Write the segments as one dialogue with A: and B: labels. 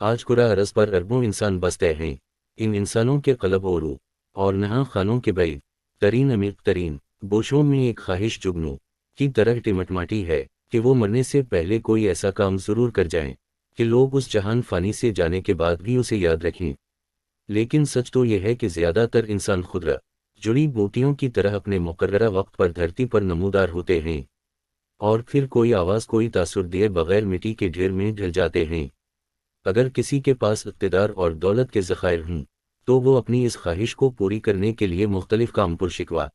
A: آج کرہ ارض پر اربوں انسان بستے ہیں۔ ان انسانوں کے قلب و روح اور نہاں خانوں کے بعید ترین عمیق ترین بوشوں میں ایک خواہش جگنو کی طرح ٹمٹماتی ہے کہ وہ مرنے سے پہلے کوئی ایسا کام ضرور کر جائیں کہ لوگ اس جہان فانی سے جانے کے بعد بھی اسے یاد رکھیں۔ لیکن سچ تو یہ ہے کہ زیادہ تر انسان خضرہ جڑی بوٹیوں کی طرح اپنے مقررہ وقت پر دھرتی پر نمودار ہوتے ہیں، اور پھر کوئی آواز کوئی تاثر دیے بغیر مٹی کے ڈھیر میں ڈل جاتے ہیں۔ اگر کسی کے پاس اقتدار اور دولت کے ذخائر ہوں تو وہ اپنی اس خواہش کو پوری کرنے کے لیے مختلف کام پر شکوا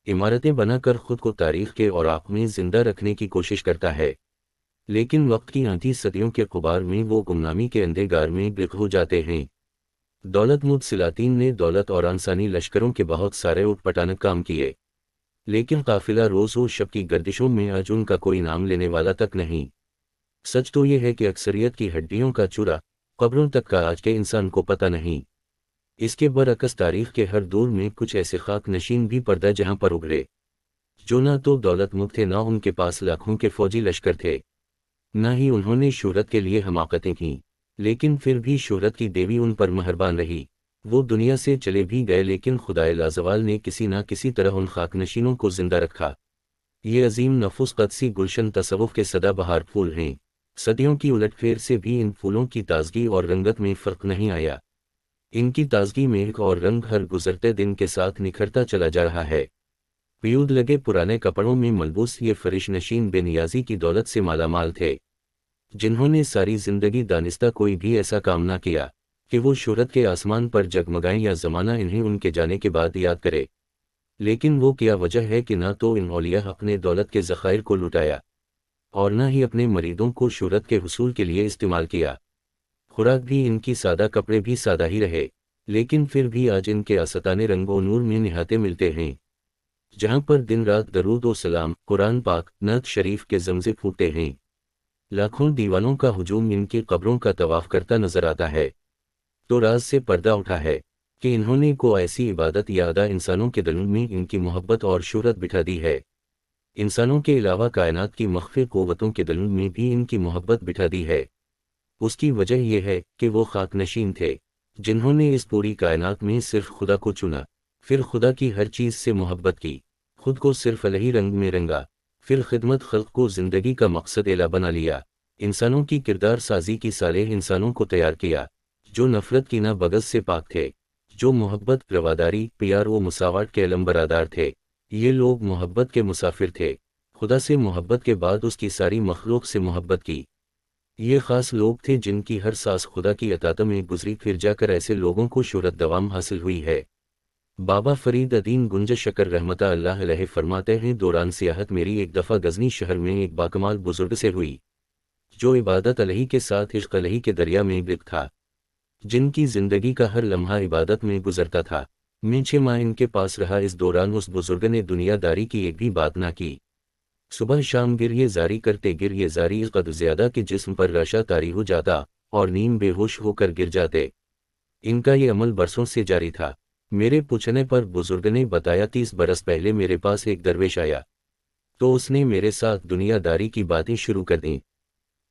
A: عمارتیں بنا کر خود کو تاریخ کے اوراق میں زندہ رکھنے کی کوشش کرتا ہے، لیکن وقت کی آندھی صدیوں کے غبار میں وہ گمنامی کے اندھے گار میں غرق ہو جاتے ہیں۔ دولت مند سلاطین نے دولت اور انسانی لشکروں کے بہت سارے اٹھ پٹانک کام کیے، لیکن قافلہ روز و شب کی گردشوں میں آج ان کا کوئی نام لینے والا تک نہیں۔ سچ تو یہ ہے کہ اکثریت کی ہڈیوں کا چورا قبروں تک کا آج کے انسان کو پتہ نہیں۔ اس کے برعکس تاریخ کے ہر دور میں کچھ ایسے خاک نشین بھی پردہ جہاں پر ابھرے جو نہ تو دولت مند تھے، نہ ان کے پاس لاکھوں کے فوجی لشکر تھے، نہ ہی انہوں نے شہرت کے لیے حماقتیں کیں، لیکن پھر بھی شہرت کی دیوی ان پر مہربان رہی۔ وہ دنیا سے چلے بھی گئے لیکن خدائے لازوال نے کسی نہ کسی طرح ان خاک نشینوں کو زندہ رکھا۔ یہ عظیم نفوس قدسی گلشن تصوف کے سدا بہار پھول ہیں۔ صدیوں کی الٹ پھیر سے بھی ان پھولوں کی تازگی اور رنگت میں فرق نہیں آیا۔ ان کی تازگی میں ایک اور رنگ ہر گزرتے دن کے ساتھ نکھرتا چلا جا رہا ہے۔ پیود لگے پرانے کپڑوں میں ملبوس یہ فرش نشین بے نیازی کی دولت سے مالا مال تھے، جنہوں نے ساری زندگی دانستہ کوئی بھی ایسا کام نہ کیا کہ وہ شہرت کے آسمان پر جگمگائیں یا زمانہ انہیں ان کے جانے کے بعد یاد کرے۔ لیکن وہ کیا وجہ ہے کہ نہ تو ان اولیاء اپنے دولت کے ذخائر کو لٹایا اور نہ ہی اپنے مریدوں کو شہرت کے حصول کے لیے استعمال کیا۔ خوراک بھی ان کی سادہ، کپڑے بھی سادہ ہی رہے، لیکن پھر بھی آج ان کے آستانے رنگ و نور میں نہاتے ملتے ہیں، جہاں پر دن رات درود و سلام، قرآن پاک، نعت شریف کے زمزے پھوٹتے ہیں۔ لاکھوں دیوانوں کا ہجوم ان کی قبروں کا طواف کرتا نظر آتا ہے، تو راز سے پردہ اٹھا ہے کہ انہوں نے کو ایسی عبادت یا ادا انسانوں کے دلوں میں ان کی محبت اور شہرت بٹھا دی ہے۔ انسانوں کے علاوہ کائنات کی مخفی قوتوں کے دلوں میں بھی ان کی محبت بٹھا دی ہے۔ اس کی وجہ یہ ہے کہ وہ خاک نشین تھے جنہوں نے اس پوری کائنات میں صرف خدا کو چنا، پھر خدا کی ہر چیز سے محبت کی، خود کو صرف الہی رنگ میں رنگا، پھر خدمت خلق کو زندگی کا مقصد اعلیٰ بنا لیا، انسانوں کی کردار سازی کی صالح انسانوں کو تیار کیا جو نفرت کی نہ بغض سے پاک تھے، جو محبت، رواداری، پیار و مساوات کے علم برادار تھے۔ یہ لوگ محبت کے مسافر تھے، خدا سے محبت کے بعد اس کی ساری مخلوق سے محبت کی۔ یہ خاص لوگ تھے جن کی ہر سانس خدا کی اطاعت میں گزری، پھر جا کر ایسے لوگوں کو شہرت دوام حاصل ہوئی ہے۔ بابا فرید الدین گنج شکر رحمتہ اللہ علیہ فرماتے ہیں، دوران سیاحت میری ایک دفعہ غزنی شہر میں ایک باکمال بزرگ سے ہوئی جو عبادت الہی کے ساتھ عشق الہی کے دریا میں غرق تھا، جن کی زندگی کا ہر لمحہ عبادت میں گزرتا تھا۔ میں 6 ماہ ان کے پاس رہا، اس دوران اس بزرگ نے دنیا داری کی ایک بھی بات نہ کی۔ صبح شام گریہ زاری کرتے، گریہ زاری اس قدر زیادہ کہ جسم پر رشا طاری ہو جاتا اور نیم بے ہوش ہو کر گر جاتے۔ ان کا یہ عمل برسوں سے جاری تھا۔ میرے پوچھنے پر بزرگ نے بتایا 30 برس پہلے میرے پاس ایک درویش آیا تو اس نے میرے ساتھ دنیا داری کی باتیں شروع کر دیں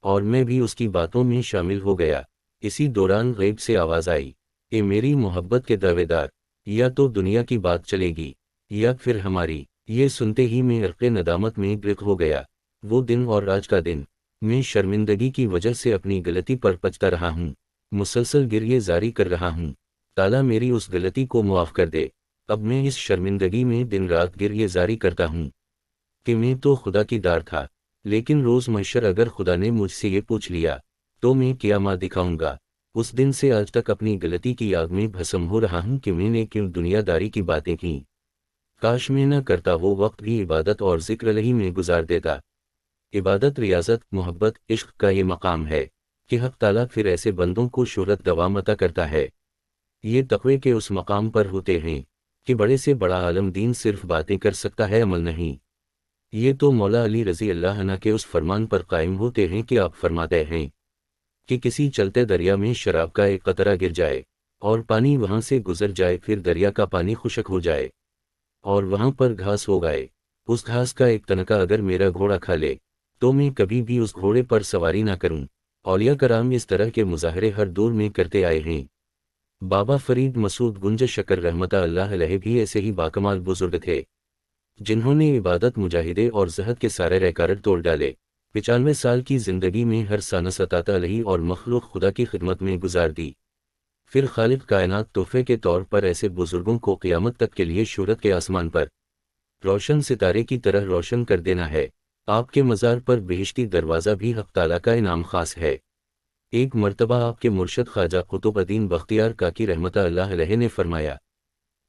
A: اور میں بھی اس کی باتوں میں شامل ہو گیا۔ اسی دوران غیب سے آواز آئی، اے میری محبت کے دعوے دار، یا تو دنیا کی بات چلے گی یا پھر ہماری۔ یہ سنتے ہی میں عرق ندامت میں غرق ہو گیا۔ وہ دن اور آج کا دن میں شرمندگی کی وجہ سے اپنی غلطی پر پچھتا رہا ہوں، مسلسل گریہ زاری کر رہا ہوں۔ تعالیٰ میری اس غلطی کو معاف کر دے۔ اب میں اس شرمندگی میں دن رات گریہ زاری کرتا ہوں کہ میں تو خدا کی دار تھا، لیکن روز محشر اگر خدا نے مجھ سے یہ پوچھ لیا تو میں کیا ماں دکھاؤں گا۔ اس دن سے آج تک اپنی غلطی کی آگ میں بھسم ہو رہا ہوں کہ میں نے کیوں دنیا داری کی باتیں کیں۔ کاش میں نہ کرتا، وہ وقت بھی عبادت اور ذکر الہی میں گزار دیتا۔ عبادت، ریاضت، محبت، عشق کا یہ مقام ہے کہ حق تعالیٰ پھر ایسے بندوں کو شہرت دوام عطا کرتا ہے۔ یہ تقوی کے اس مقام پر ہوتے ہیں کہ بڑے سے بڑا عالم دین صرف باتیں کر سکتا ہے، عمل نہیں۔ یہ تو مولا علی رضی اللہ عنہ کے اس فرمان پر قائم ہوتے ہیں کہ آپ فرماتے ہیں کہ کسی چلتے دریا میں شراب کا ایک قطرہ گر جائے اور پانی وہاں سے گزر جائے، پھر دریا کا پانی خشک ہو جائے اور وہاں پر گھاس ہو گئے، اس گھاس کا ایک تنکا اگر میرا گھوڑا کھا لے تو میں کبھی بھی اس گھوڑے پر سواری نہ کروں اولیاء کرام اس طرح کے مظاہرے ہر دور میں کرتے آئے ہیں۔ بابا فرید مسعود گنج شکر رحمتہ اللہ علیہ بھی ایسے ہی باکمال بزرگ تھے، جنہوں نے عبادت، مجاہدے اور زہد کے سارے ریکارڈ توڑ ڈالے۔ 95 سال کی زندگی میں ہر سانس 77 علیہ اور مخلوق خدا کی خدمت میں گزار دی۔ پھر خالق کائنات تحفے کے طور پر ایسے بزرگوں کو قیامت تک کے لیے شہرت کے آسمان پر روشن ستارے کی طرح روشن کر دینا ہے۔ آپ کے مزار پر بہشتی دروازہ بھی حق تعالیٰ کا انعام خاص ہے۔ ایک مرتبہ آپ کے مرشد خواجہ قطب الدین بختیار کاکی رحمتہ اللہ علیہ نے فرمایا،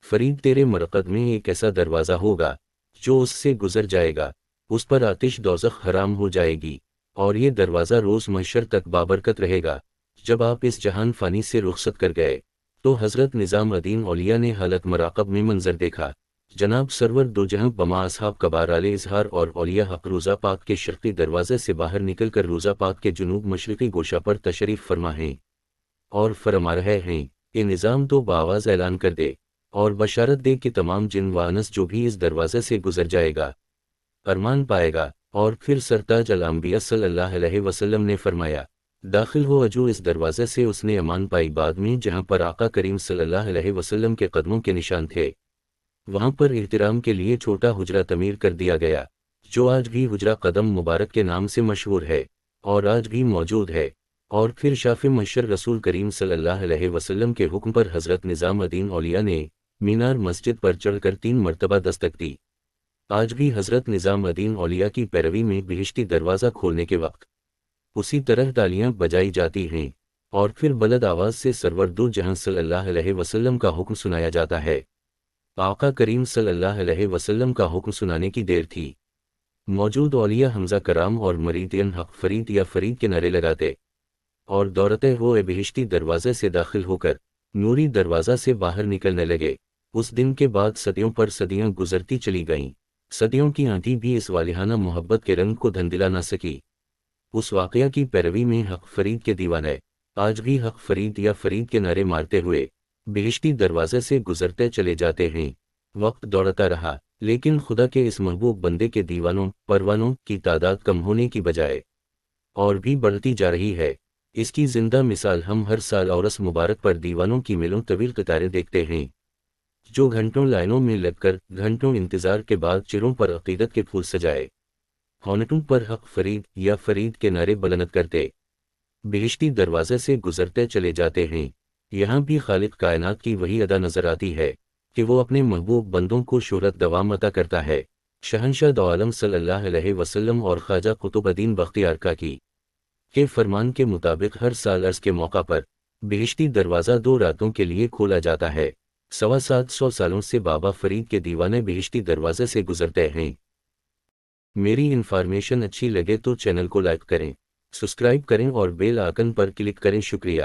A: فرید تیرے مرقد میں ایک ایسا دروازہ ہوگا جو اس سے گزر جائے گا، اس پر آتش دوزخ حرام ہو جائے گی، اور یہ دروازہ روز محشر تک بابرکت رہے گا۔ جب آپ اس جہان فانی سے رخصت کر گئے تو حضرت نظام الدین اولیاء نے حالت مراقب میں منظر دیکھا، جناب سرور دو جہاں بما اصحاب کبار علیہ اظہار اور اولیاء حق روزہ پاک کے شرقی دروازے سے باہر نکل کر روزہ پاک کے جنوب مشرقی گوشہ پر تشریف فرما ہیں اور فرما رہے ہیں، یہ نظام تو بآواز اعلان کر دے اور بشارت دے کہ تمام جن و انس جو بھی اس دروازے سے گزر جائے گا ارمان پائے گا۔ اور پھر سرتاج الانبیاء صلی اللہ علیہ وسلم نے فرمایا، داخل ہو جو اس دروازے سے اس نے امان پائی۔ بعد میں جہاں پر آقا کریم صلی اللہ علیہ وسلم کے قدموں کے نشان تھے، وہاں پر احترام کے لیے چھوٹا حجرہ تعمیر کر دیا گیا، جو آج بھی حجرہ قدم مبارک کے نام سے مشہور ہے اور آج بھی موجود ہے۔ اور پھر شاف محشر رسول کریم صلی اللہ علیہ وسلم کے حکم پر حضرت نظام الدین اولیاء نے مینار مسجد پر چڑھ کر 3 مرتبہ دستک دی۔ آج بھی حضرت نظام الدین اولیاء کی پیروی میں بہشتی دروازہ کھولنے کے وقت اسی طرح تالیاں بجائی جاتی ہیں اور پھر بلند آواز سے سرور دو جہاں صلی اللہ علیہ وسلم کا حکم سنایا جاتا ہے۔ آقا کریم صلی اللہ علیہ وسلم کا حکم سنانے کی دیر تھی، موجود اولیاء حمزہ کرام اور مریدین حق فرید یا فرید کے نعرے لگاتے اور دوڑتے ہوئے بہشتی دروازے سے داخل ہو کر نوری دروازہ سے باہر نکلنے لگے۔ اس دن کے بعد صدیوں پر صدیاں گزرتی چلی گئیں، صدیوں کی آندھی بھی اس والہانہ محبت کے رنگ کو دھندلا نہ سکی۔ اس واقعہ کی پیروی میں حق فرید کے دیوانے آج بھی حق فرید یا فرید کے نعرے مارتے ہوئے بہشتی دروازے سے گزرتے چلے جاتے ہیں۔ وقت دوڑتا رہا، لیکن خدا کے اس محبوب بندے کے دیوانوں پروانوں کی تعداد کم ہونے کی بجائے اور بھی بڑھتی جا رہی ہے۔ اس کی زندہ مثال ہم ہر سال عورس مبارک پر دیوانوں کی میلوں طویل قطاریں دیکھتے ہیں، جو گھنٹوں لائنوں میں لگ کر گھنٹوں انتظار کے بعد چروں پر عقیدت کے پھول سجائے ہونٹوں پر حق فرید یا فرید کے نعرے بلند کرتے بہشتی دروازے سے گزرتے چلے جاتے ہیں۔ یہاں بھی خالق کائنات کی وہی ادا نظر آتی ہے کہ وہ اپنے محبوب بندوں کو شہرت دوام عطا کرتا ہے۔ شہنشاہ دو عالم صلی اللہ علیہ وسلم اور خواجہ قطب الدین بختیار کاکی کے فرمان کے مطابق ہر سال عرس کے موقع پر بہشتی دروازہ 2 راتوں کے لیے کھولا جاتا ہے۔ 750 سالوں سے بابا فرید کے دیوانے بہشتی دروازے سے گزرتے ہیں۔ میری انفارمیشن اچھی لگے تو چینل کو لائک کریں، سبسکرائب کریں اور بیل آئکن پر کلک کریں۔ شکریہ۔